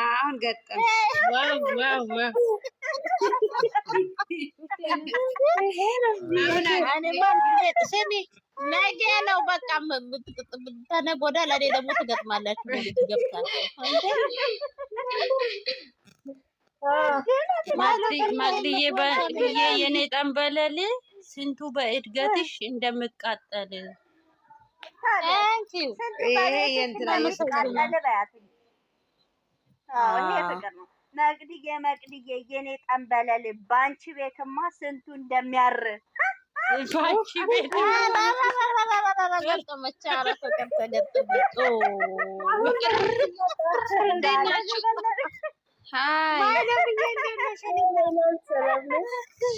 አሁን ገጠምሽ። ነገ ነው በቃ ተነገ ወዲያ ለእኔ ደግሞ ትገጥማላችሁ። ማግድዬ የኔ ጠንበለል ስንቱ በእድገትሽ እንደምቃጠል መቅድዬ የኔ ጠንበለል ባንቺ ቤትማ ስንቱ እንደሚያር ባንቺ ቤት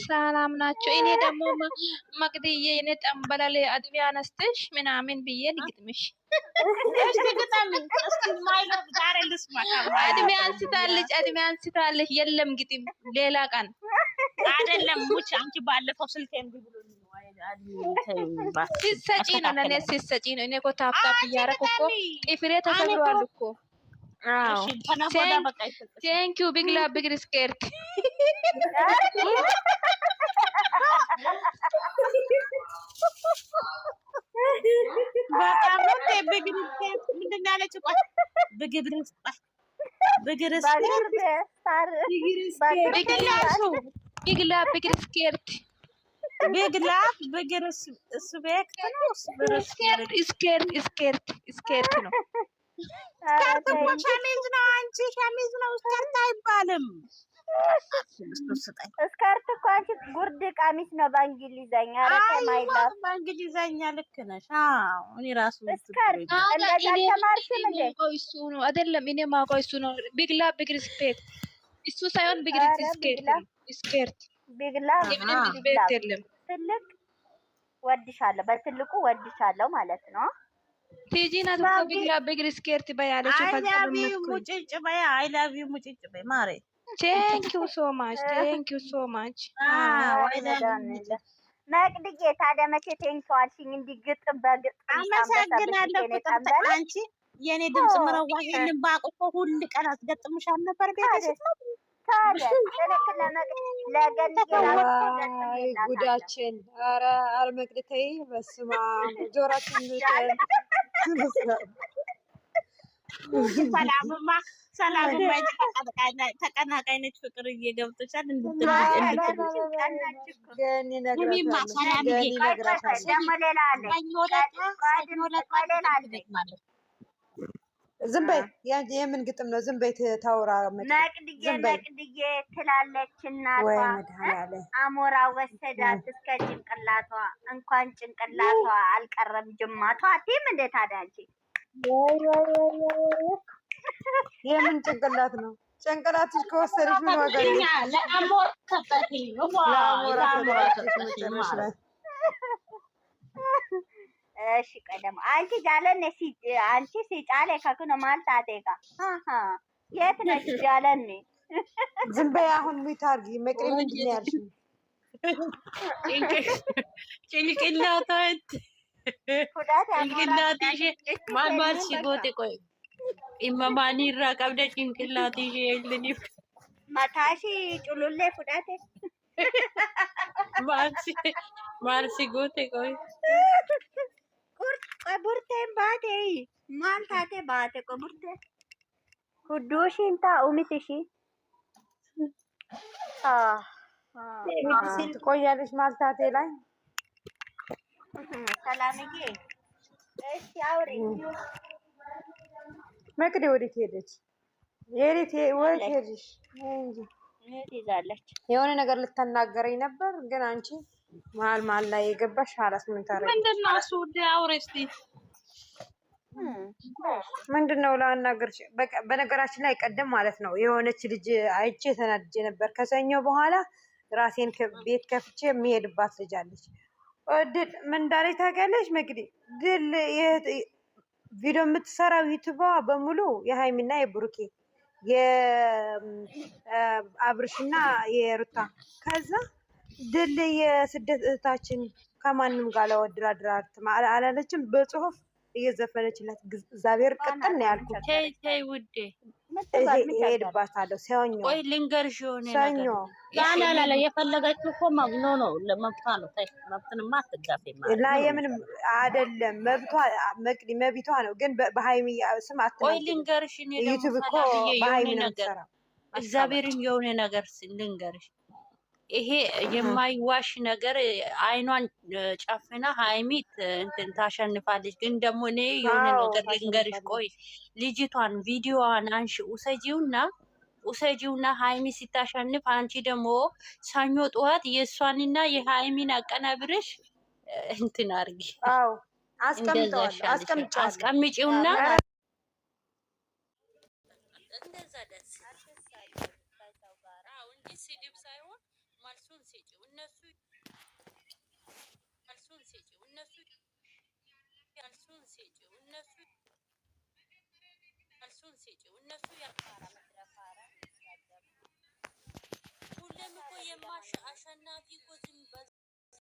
ሰላም ናቸው። እኔ ደግሞ መቅድዬ እኔ ጠንበላል አድሜ አነስተሽ ምናምን ብዬ ልግጥምሽ። አድሜ አንስታለች። የለም ግጥም ሌላ ቀን አይደለም ሙች አንቺ ባለፈው ስልኬን ብሎ ሲሰጪ ነው ለኔ ሲሰጪ ነው። እኔ እኮ ታፕታፕ እያደረኩ እኮ ጥፍሬ ተሰብሯል እኮ። አዎ ቴንክ ዩ ቢግ ላቭ ቢግ ስኬርት በጣም ነው በግሪስ ምንድን ነው ያለችው? በግሪስ ቢግ ላቭ ቢግ ስኬርት በግሪስ እሱ ቤት ነው ስኬርት ነው። ሸሚዝ ነው አንቺ ሸሚዝ ነው ስከርት አይባልም። ስከርት እኮ አንቺ ጉርድ ቀሚስ ነው በእንግሊዘኛ። ማይላፍ በእንግሊዘኛ ልክ ነሽ። አዎ እኔ ራሱ ስከርት እሱ ነው አይደለም። እኔ የማውቀው እሱ ነው። ቢግ ላቭ ቢግ ሪስፔክት እሱ ሳይሆን ቢግ ስኬርት ቢግ ላቭ የለም። ትልቅ ወድሻለሁ፣ በትልቁ ወድሻለሁ ማለት ነው። ቲጂና ነው ቢግ ላቭ ቢግ ስኬርት በያለች ሙጭጭ በይ አይ ላቭ ዩ ሙጭጭ በይ ማሬ። ቴንክ ዩ ሶ ማች መቅድዬ ታዲያ መቼ ቴንኪው አልሽኝ? እንዲግጥም በግጥም አመሰግናለሁ። አንቺ የኔ ድምጽ ምረዋ ይሄንን ባቆ ሁሉ ቀን አስገጥምሻል ነበር ቤተሰብ ጉዳችን። ኧረ አልመቅድተይ በስመ አብ ጆሮአችን ሰላምማ ተቀናቃኝ ነች። ፍቅር እየገብቶሻል ዝም በይ። የምን ግጥም ነው? ዝም በይ ታውራ። መቅድዬ ትላለች እናቷ አሞራ ወሰዳት እስከ ጭንቅላቷ፣ እንኳን ጭንቅላቷ አልቀረም ጅማቷ። አትይም እንዴ ታዲያ አንቺ? የምን ጭንቅላት ነው? ጭንቅላትሽ ከወሰደሽ ምን ዋጋ ነው? ለአሞራ ሰጠኝ እሺ ቀደም አንቺ ጃለኔ አንቺ ሲጫለ ከኩነ ማልታቴካ የት ነሽ ጃለኔ? ዝም በይ አሁን ሙይት አድርጊ። መቅሪ ምንድን ነው ያልሽኝ? ጭንቅላታት ጭንቅላትሽ ማማር ሲጎት ቆይ ኢማማኒ ራ ቀብደ ጭንቅላትሽ የልኒ ማታሺ ጩሉሌ ፉዳቴ ማርሲ ጎቴ ቆይ ቡርቴን ባቴ ማልታቴ ባቴ ቡርቴ ሁዱሽን ታኡሚትሺ ትቆያለሽ ማልታቴ ላይ። ሰላምዬ እሺ አውሪ። መቅዲ ወዴት ሄደች? ወዴት ሄድሽ? ትይዛለች። የሆነ ነገር ልትናገረኝ ነበር ግን አንቺ መሀል ላይ የገባሽ ሀላስ ምን ታረጊ? ምንድን ነው እሱ? አውሪ እስኪ ምንድን ነው ላናገርሽ? በነገራችን ላይ ቀደም ማለት ነው የሆነች ልጅ አይቼ ተናድጄ ነበር። ከሰኞ በኋላ ራሴን ቤት ከፍቼ የሚሄድባት ልጅ አለች። ድል ምን እንዳለች ታውቂያለሽ መቅዲ? ድል ቪዲዮ የምትሰራው ዩቲዩብ በሙሉ የሃይሚና የብሩኬ የአብርሽና የሩታ ከዛ ድል የስደት እህታችን ከማንም ጋር ለወድራድራት አላለችም። በጽሁፍ እየዘፈነችላት እግዚአብሔር ቅጥል ነው ያልኩት። ተይ ውዴ እሄድባታለሁ ሰኞ። ቆይ ልንገርሽ የሆነ ሰኞ ላላላ የፈለገችው እኮ መብኖ ነው ለመብቷ ነው። ተይ መብትንማ አትጋፊ ማለት እና የምንም አይደለም መብቷ መቅዲ መብቷ ነው። ግን በሃይሚ ስም አትናገሪ። ቆይ ልንገርሽ እኔ ዩቲዩብ ደግሞ እኮ በሃይሚ ነው የምትሰራው። እግዚአብሔርን የሆነ ነገር ልንገርሽ፣ ይሄ የማይዋሽ ነገር አይኗን ጨፍና ሃይሚ እንትን ታሸንፋለች። ግን ደግሞ እኔ የሆነ ነገር ልንገርሽ፣ ቆይ ልጅቷን ቪዲዮዋን አንሺ ውሰጂውና ሃይሚ ሲታሸንፍ አንቺ ደግሞ ሰኞ ጠዋት የእሷንና የሃይሚን አቀናብረሽ እንትን አርጊ። አዎ አስቀምጪውና እንደዛ ደስ እንጂ ስድብ ሳይሆን መልሱን ስጪው። እነሱ